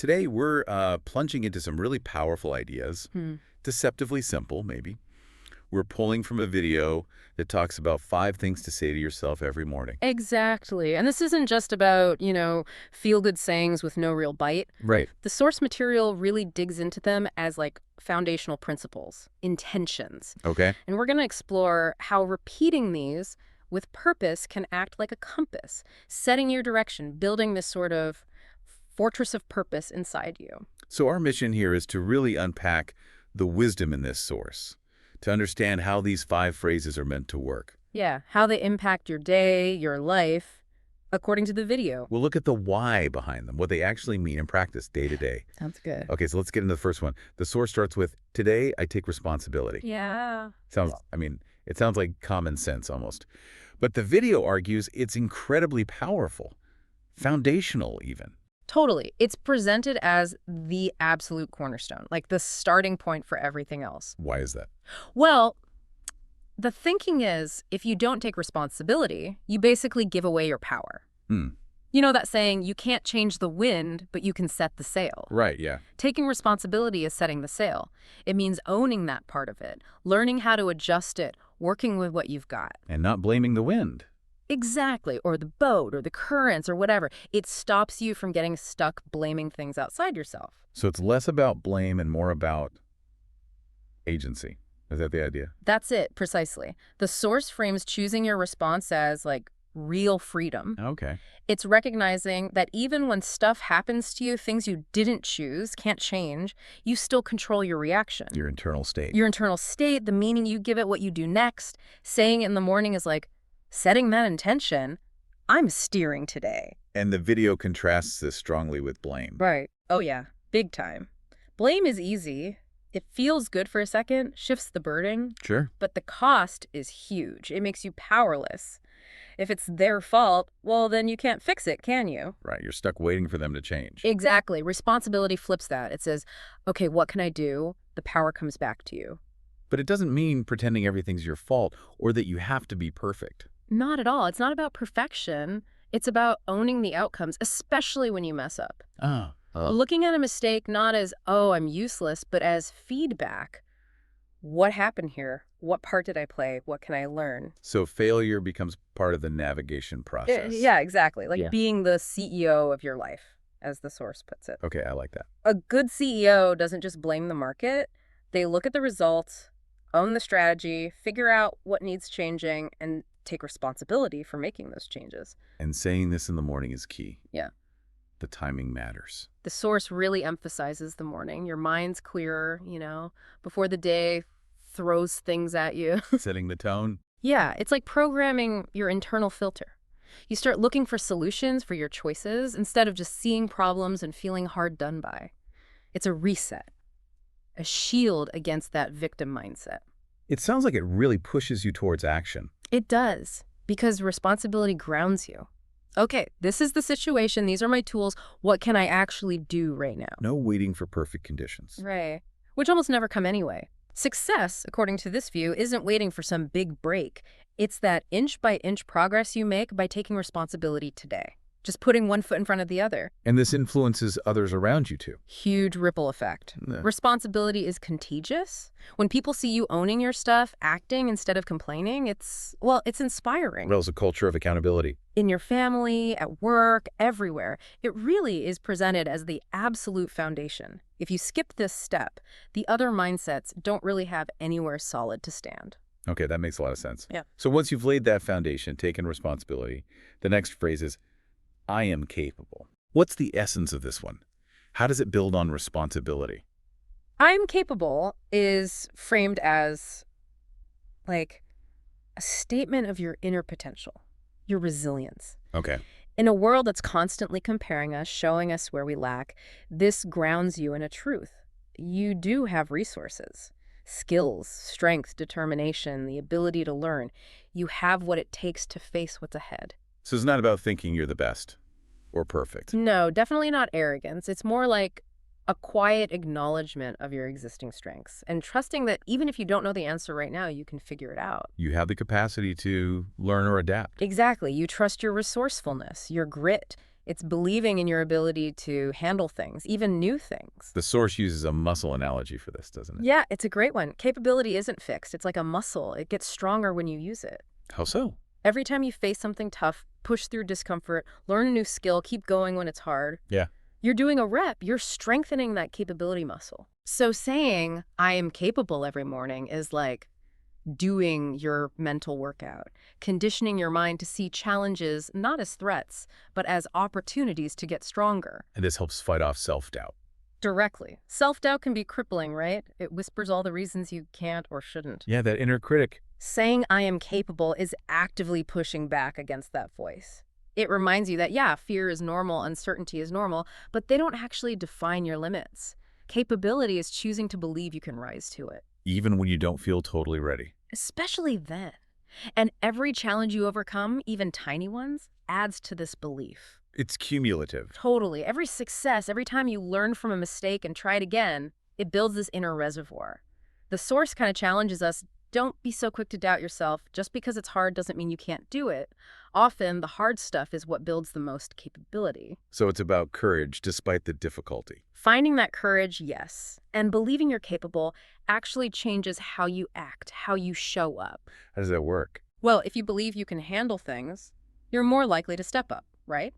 Today, we're plunging into some really powerful ideas, deceptively simple, maybe. We're pulling from a video that talks about 5 things to say to yourself every morning. Exactly. And this isn't just about, feel-good sayings with no real bite. Right. The source material really digs into them as like foundational principles, intentions. Okay. And we're going to explore how repeating these with purpose can act like a compass, setting your direction, building this sort of fortress of purpose inside you. So our mission here is to really unpack the wisdom in this source, to understand how these 5 phrases are meant to work. Yeah, how they impact your day, your life, according to the video. We'll look at the why behind them, what they actually mean in practice day to day. Sounds good. Okay, so let's get into the first one. The source starts with, today I take responsibility. Yeah. It sounds like common sense almost. But the video argues it's incredibly powerful, foundational even. Totally. It's presented as the absolute cornerstone, like the starting point for everything else. Why is that? Well, the thinking is, if you don't take responsibility, you basically give away your power. You know that saying, you can't change the wind, but you can set the sail. Right, yeah. Taking responsibility is setting the sail. It means owning that part of it, learning how to adjust it, working with what you've got. And not blaming the wind. Exactly, or the boat, or the currents, or whatever. It stops you from getting stuck blaming things outside yourself. So it's less about blame and more about agency. Is that the idea? That's it, precisely. The source frames choosing your response as, like, real freedom. Okay. It's recognizing that even when stuff happens to you, things you didn't choose, can't change, you still control your reaction. Your internal state. Your internal state, the meaning you give it, what you do next. Saying it in the morning is like, setting that intention, I'm steering today. And the video contrasts this strongly with blame. Right. Oh, yeah. Big time. Blame is easy. It feels good for a second, shifts the burden. Sure. But the cost is huge. It makes you powerless. If it's their fault, well, then you can't fix it, can you? Right. You're stuck waiting for them to change. Exactly. Responsibility flips that. It says, okay, what can I do? The power comes back to you. But it doesn't mean pretending everything's your fault or that you have to be perfect. Not at all. It's not about perfection. It's about owning the outcomes, especially when you mess up. Looking at a mistake not as, oh, I'm useless, but as feedback. What happened here? What part did I play? What can I learn? So failure becomes part of the navigation process. Yeah, exactly. Like Yeah. being the CEO of your life, as the source puts it. Okay, I like that. A good CEO doesn't just blame the market. They look at the results, own the strategy, figure out what needs changing, and take responsibility for making those changes. And saying this in the morning is key. Yeah. The timing matters. The source really emphasizes the morning. Your mind's clearer, before the day throws things at you. Setting the tone. Yeah, it's like programming your internal filter. You start looking for solutions for your choices instead of just seeing problems and feeling hard done by. It's a reset, a shield against that victim mindset. It sounds like it really pushes you towards action. It does, because responsibility grounds you. Okay, this is the situation. These are my tools. What can I actually do right now? No waiting for perfect conditions. Right. Which almost never come anyway. Success, according to this view, isn't waiting for some big break. It's that inch-by-inch progress you make by taking responsibility today. Just putting one foot in front of the other. And this influences others around you too. Huge ripple effect. Yeah. Responsibility is contagious. When people see you owning your stuff, acting instead of complaining, it's inspiring. Well, it's a culture of accountability. In your family, at work, everywhere. It really is presented as the absolute foundation. If you skip this step, the other mindsets don't really have anywhere solid to stand. Okay, that makes a lot of sense. Yeah. So once you've laid that foundation, taken responsibility, the next phrase is, I am capable. What's the essence of this one? How does it build on responsibility? I'm capable is framed as like a statement of your inner potential, your resilience. Okay. In a world that's constantly comparing us, showing us where we lack, this grounds you in a truth. You do have resources, skills, strength, determination, the ability to learn. You have what it takes to face what's ahead. So it's not about thinking you're the best or perfect. No, definitely not arrogance. It's more like a quiet acknowledgement of your existing strengths and trusting that even if you don't know the answer right now, you can figure it out. You have the capacity to learn or adapt. Exactly. You trust your resourcefulness, your grit, It's believing in your ability to handle things, even new things. The source uses a muscle analogy for this, doesn't it? Yeah, it's a great one. Capability isn't fixed. It's like a muscle. It gets stronger when you use it. How so? Every time you face something tough, push through discomfort, learn a new skill, keep going when it's hard. Yeah. You're doing a rep. You're strengthening that capability muscle. So saying, I am capable every morning is like doing your mental workout, conditioning your mind to see challenges not as threats, but as opportunities to get stronger. And this helps fight off self-doubt. Directly. Self-doubt can be crippling, right? It whispers all the reasons you can't or shouldn't. Yeah, that inner critic. Saying I am capable is actively pushing back against that voice. It reminds you that, yeah, fear is normal, uncertainty is normal, but they don't actually define your limits. Capability is choosing to believe you can rise to it. Even when you don't feel totally ready. Especially then. And every challenge you overcome, even tiny ones, adds to this belief. It's cumulative. Totally. Every success, every time you learn from a mistake and try it again, it builds this inner reservoir. The source kind of challenges us, don't be so quick to doubt yourself. Just because it's hard doesn't mean you can't do it. Often, the hard stuff is what builds the most capability. So it's about courage despite the difficulty. Finding that courage, yes. And believing you're capable actually changes how you act, how you show up. How does that work? Well, if you believe you can handle things, you're more likely to step up, right?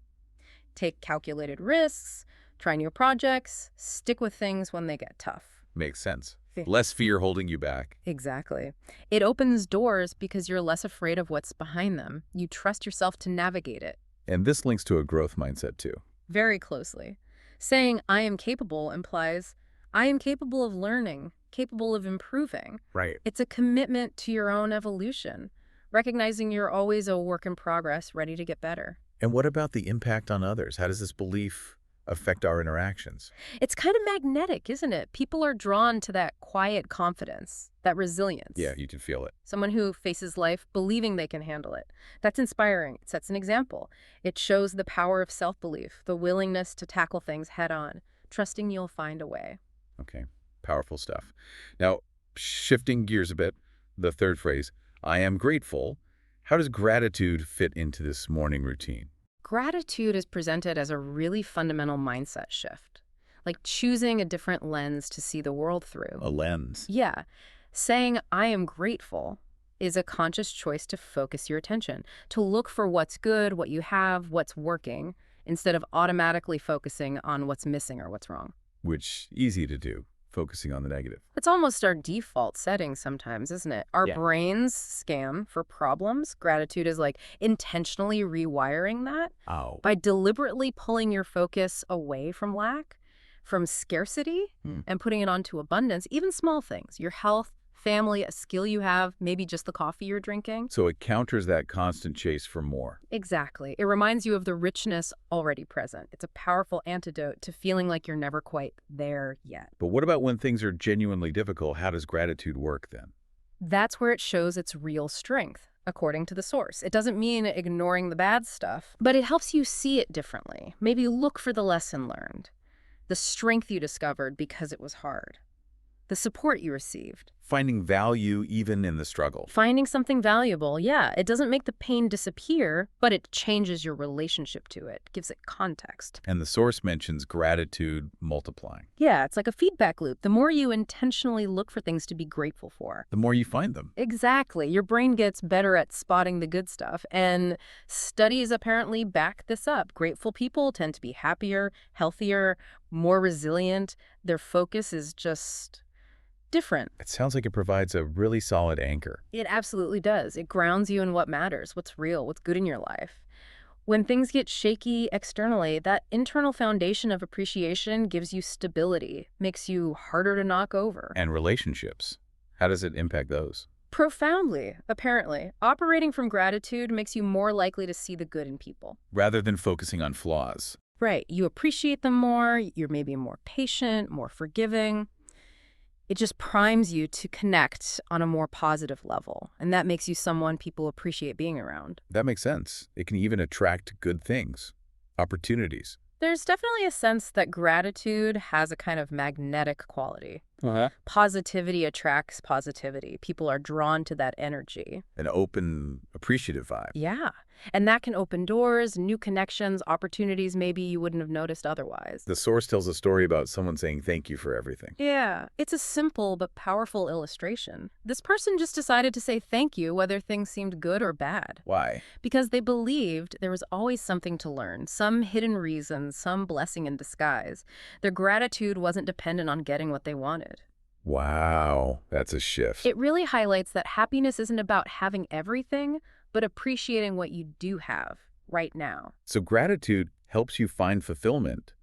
Take calculated risks, try new projects, stick with things when they get tough. Makes sense. Less fear holding you back. Exactly. It opens doors because you're less afraid of what's behind them. You trust yourself to navigate it. And this links to a growth mindset too. Very closely. Saying I am capable implies I am capable of learning, capable of improving. Right. It's a commitment to your own evolution, recognizing you're always a work in progress, ready to get better. And what about the impact on others? How does this belief affect our interactions? It's kind of magnetic, isn't it? People are drawn to that quiet confidence, that resilience. Yeah, you can feel it. Someone who faces life believing they can handle it. That's inspiring. It sets an example. It shows the power of self-belief, the willingness to tackle things head on, trusting you'll find a way. Okay, powerful stuff. Now, shifting gears a bit, the third phrase, I am grateful. How does gratitude fit into this morning routine? Gratitude is presented as a really fundamental mindset shift, like choosing a different lens to see the world through. A lens. Yeah. Saying, I am grateful is a conscious choice to focus your attention, to look for what's good, what you have, what's working, instead of automatically focusing on what's missing or what's wrong. Which, easy to do, focusing on the negative. It's almost our default setting sometimes, isn't it? Our brains scan for problems. Gratitude is like intentionally rewiring that by deliberately pulling your focus away from lack, from scarcity, and putting it onto abundance, even small things, your health, family, a skill you have, maybe just the coffee you're drinking. So it counters that constant chase for more. Exactly. It reminds you of the richness already present. It's a powerful antidote to feeling like you're never quite there yet. But what about when things are genuinely difficult? How does gratitude work then? That's where it shows its real strength, according to the source. It doesn't mean ignoring the bad stuff, but it helps you see it differently. Maybe look for the lesson learned, the strength you discovered because it was hard, the support you received. Finding value even in the struggle. Finding something valuable, yeah. It doesn't make the pain disappear, but it changes your relationship to it, gives it context. And the source mentions gratitude multiplying. Yeah, it's like a feedback loop. The more you intentionally look for things to be grateful for, the more you find them. Exactly. Your brain gets better at spotting the good stuff. And studies apparently back this up. Grateful people tend to be happier, healthier, more resilient. Their focus is just different. It sounds like it provides a really solid anchor. It absolutely does. It grounds you in what matters, what's real, what's good in your life. When things get shaky externally, that internal foundation of appreciation gives you stability, makes you harder to knock over. And relationships. How does it impact those? Profoundly, apparently. Operating from gratitude makes you more likely to see the good in people. Rather than focusing on flaws. Right. You appreciate them more. You're maybe more patient, more forgiving. It just primes you to connect on a more positive level. And that makes you someone people appreciate being around. That makes sense. It can even attract good things, opportunities. There's definitely a sense that gratitude has a kind of magnetic quality. Positivity attracts positivity. People are drawn to that energy. An open, appreciative vibe. Yeah. And that can open doors, new connections, opportunities maybe you wouldn't have noticed otherwise. The source tells a story about someone saying thank you for everything. Yeah, it's a simple but powerful illustration. This person just decided to say thank you whether things seemed good or bad. Why? Because they believed there was always something to learn, some hidden reason, some blessing in disguise. Their gratitude wasn't dependent on getting what they wanted. Wow, that's a shift. It really highlights that happiness isn't about having everything, but appreciating what you do have right now. So gratitude helps you find fulfillment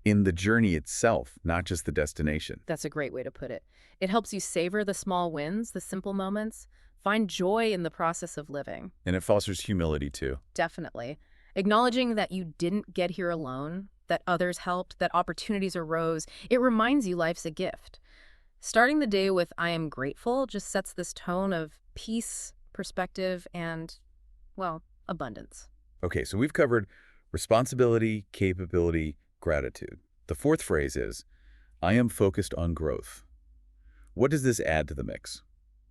in the journey itself, not just the destination. That's a great way to put it. It helps you savor the small wins, the simple moments, find joy in the process of living. And it fosters humility too. Definitely. Acknowledging that you didn't get here alone, that others helped, that opportunities arose, it reminds you life's a gift. Starting the day with "I am grateful" just sets this tone of peace, perspective, and, well, abundance. Okay, so we've covered responsibility, capability, gratitude. The fourth phrase is, I am focused on growth. What does this add to the mix?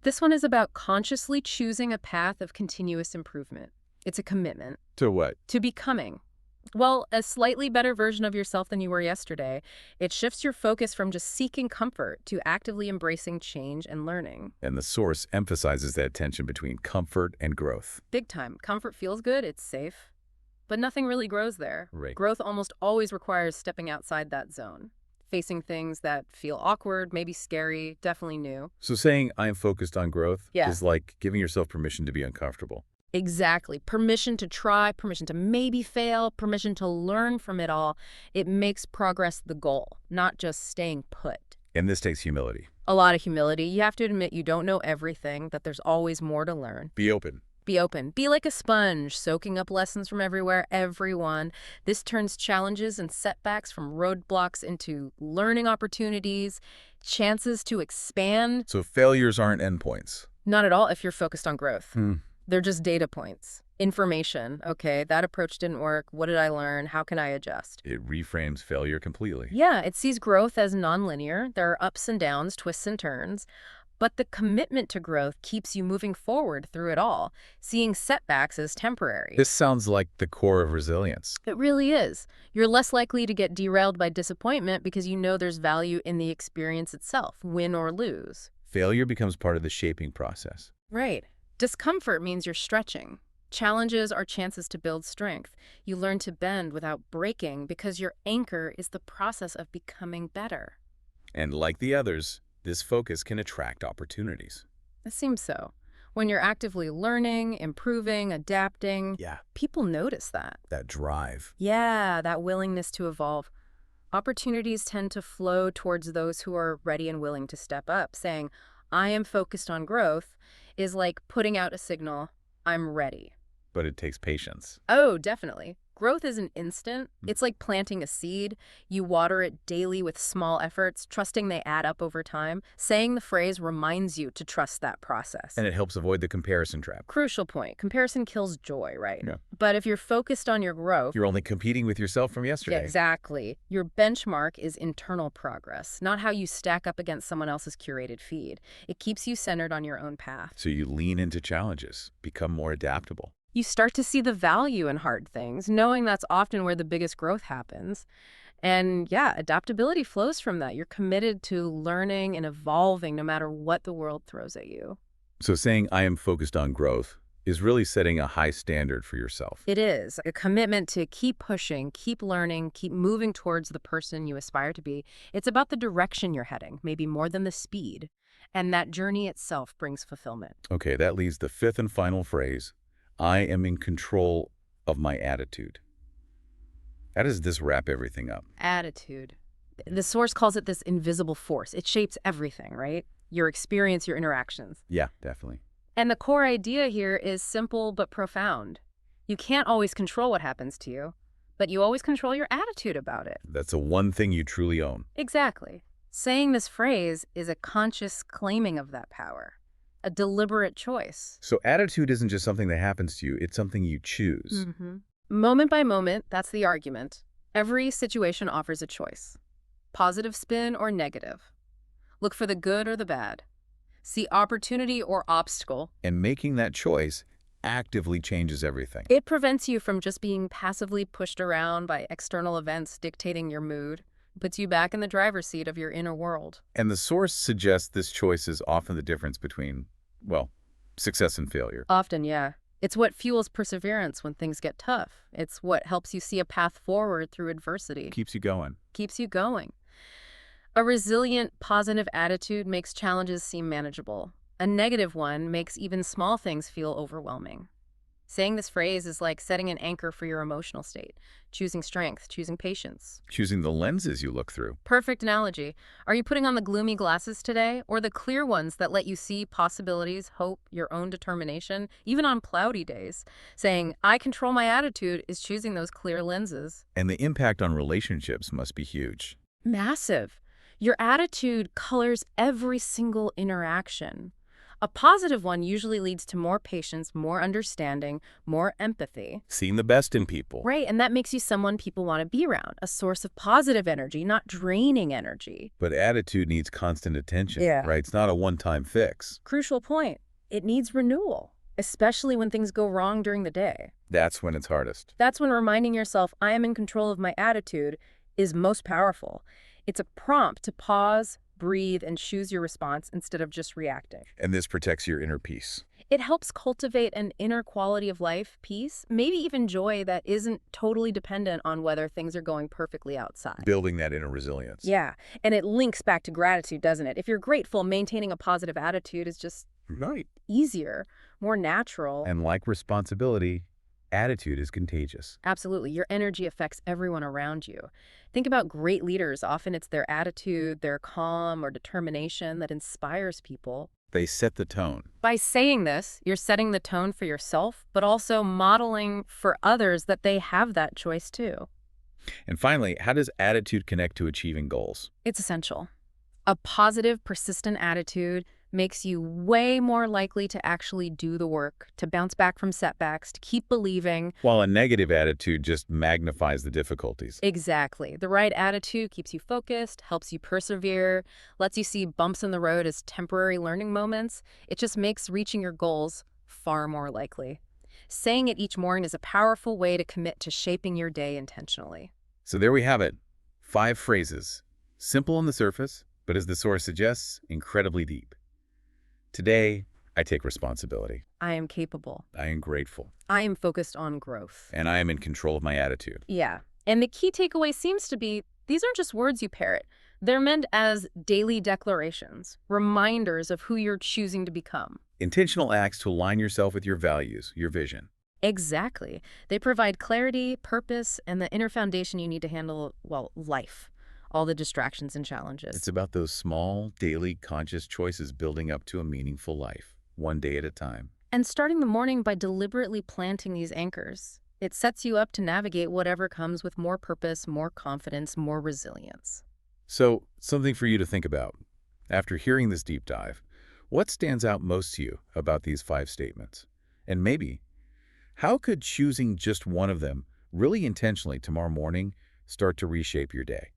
This one is about consciously choosing a path of continuous improvement. It's a commitment To what? to becoming, well, a slightly better version of yourself than you were yesterday. It shifts your focus from just seeking comfort to actively embracing change and learning. And the source emphasizes that tension between comfort and growth. Big time. Comfort feels good, it's safe. But nothing really grows there. Right. Growth almost always requires stepping outside that zone, facing things that feel awkward, maybe scary, definitely new. So saying I am focused on growth Yeah. is like giving yourself permission to be uncomfortable. Exactly. Permission to try, permission to maybe fail, permission to learn from it all. It makes progress the goal, not just staying put. And this takes humility. A lot of humility. You have to admit you don't know everything, that there's always more to learn. Be open. Be open. Be like a sponge, soaking up lessons from everywhere, everyone. This turns challenges and setbacks from roadblocks into learning opportunities, chances to expand. So failures aren't endpoints. Not at all if you're focused on growth. Hmm. They're just data points. Information. Okay, that approach didn't work. What did I learn? How can I adjust? It reframes failure completely. Yeah, it sees growth as nonlinear. There are ups and downs, twists and turns. But the commitment to growth keeps you moving forward through it all, seeing setbacks as temporary. This sounds like the core of resilience. It really is. You're less likely to get derailed by disappointment because you know there's value in the experience itself, win or lose. Failure becomes part of the shaping process. Right. Discomfort means you're stretching. Challenges are chances to build strength. You learn to bend without breaking because your anchor is the process of becoming better. And like the others, this focus can attract opportunities. It seems so. When you're actively learning, improving, adapting, Yeah. people notice that. That drive. Yeah, that willingness to evolve. Opportunities tend to flow towards those who are ready and willing to step up. Saying, I am focused on growth is like putting out a signal, I'm ready. But it takes patience. Oh, definitely. Growth isn't instant. It's like planting a seed. You water it daily with small efforts, trusting they add up over time. Saying the phrase reminds you to trust that process. And it helps avoid the comparison trap. Crucial point. Comparison kills joy, right? Yeah. But if you're focused on your growth, You're only competing with yourself from yesterday. yeah, exactly. Your benchmark is internal progress, not how you stack up against someone else's curated feed. It keeps you centered on your own path. So you lean into challenges, become more adaptable. You start to see the value in hard things, knowing that's often where the biggest growth happens. And yeah, adaptability flows from that. You're committed to learning and evolving no matter what the world throws at you. So saying I am focused on growth is really setting a high standard for yourself. It is a commitment to keep pushing, keep learning, keep moving towards the person you aspire to be. It's about the direction you're heading, maybe more than the speed. And that journey itself brings fulfillment. Okay, that leaves the fifth and final phrase. I am in control of my attitude. How does this wrap everything up? Attitude. The source calls it this invisible force. It shapes everything, right? Your experience, your interactions. Yeah, definitely. And the core idea here is simple but profound. You can't always control what happens to you, but you always control your attitude about it. That's the one thing you truly own. Exactly. Saying this phrase is a conscious claiming of that power, a deliberate choice. So attitude isn't just something that happens to you, it's something you choose. Moment by moment, that's the argument. Every situation offers a choice. Positive spin or negative. Look for the good or the bad. See opportunity or obstacle. And making that choice actively changes everything. It prevents you from just being passively pushed around by external events dictating your mood. It puts you back in the driver's seat of your inner world. And the source suggests this choice is often the difference between, well, success and failure. Often, yeah. It's what fuels perseverance when things get tough. It's what helps you see a path forward through adversity. Keeps you going. Keeps you going. A resilient, positive attitude makes challenges seem manageable. A negative one makes even small things feel overwhelming. Saying this phrase is like setting an anchor for your emotional state, choosing strength, choosing patience. Choosing the lenses you look through. Perfect analogy. Are you putting on the gloomy glasses today, or the clear ones that let you see possibilities, hope, your own determination, even on cloudy days? Saying, I control my attitude is choosing those clear lenses. And the impact on relationships must be huge. Massive. Your attitude colors every single interaction. A positive one usually leads to more patience, more understanding, more empathy. Seeing the best in people. Right, and that makes you someone people want to be around, a source of positive energy, not draining energy. But attitude needs constant attention, Yeah. right? It's not a one-time fix. Crucial point. It needs renewal, especially when things go wrong during the day. That's when it's hardest. That's when reminding yourself, I am in control of my attitude, is most powerful. It's a prompt to pause, breathe, and choose your response instead of just reacting. And this protects your inner peace. It helps cultivate an inner quality of life, peace, maybe even joy that isn't totally dependent on whether things are going perfectly outside. Building that inner resilience. Yeah, and it links back to gratitude, doesn't it? If you're grateful, maintaining a positive attitude is just Right. easier, more natural. And like responsibility, attitude is contagious. Absolutely. Your energy affects everyone around you. Think about great leaders. Often it's their attitude, their calm or determination that inspires people. They set the tone. By saying this, you're setting the tone for yourself, but also modeling for others that they have that choice too. And finally, how does attitude connect to achieving goals? It's essential. A positive, persistent attitude makes you way more likely to actually do the work, to bounce back from setbacks, to keep believing. While a negative attitude just magnifies the difficulties. Exactly. The right attitude keeps you focused, helps you persevere, lets you see bumps in the road as temporary learning moments. It just makes reaching your goals far more likely. Saying it each morning is a powerful way to commit to shaping your day intentionally. So there we have it. 5 phrases. Simple on the surface, but as the source suggests, incredibly deep. Today, I take responsibility. I am capable. I am grateful. I am focused on growth. And I am in control of my attitude. Yeah. And the key takeaway seems to be, these aren't just words you parrot. They're meant as daily declarations, reminders of who you're choosing to become. Intentional acts to align yourself with your values, your vision. Exactly. They provide clarity, purpose, and the inner foundation you need to handle, well, life. All the distractions and challenges. It's about those small, daily, conscious choices building up to a meaningful life, one day at a time. And starting the morning by deliberately planting these anchors. It sets you up to navigate whatever comes with more purpose, more confidence, more resilience. So, something for you to think about. After hearing this deep dive, what stands out most to you about these 5 statements? And maybe, how could choosing just one of them really intentionally tomorrow morning start to reshape your day?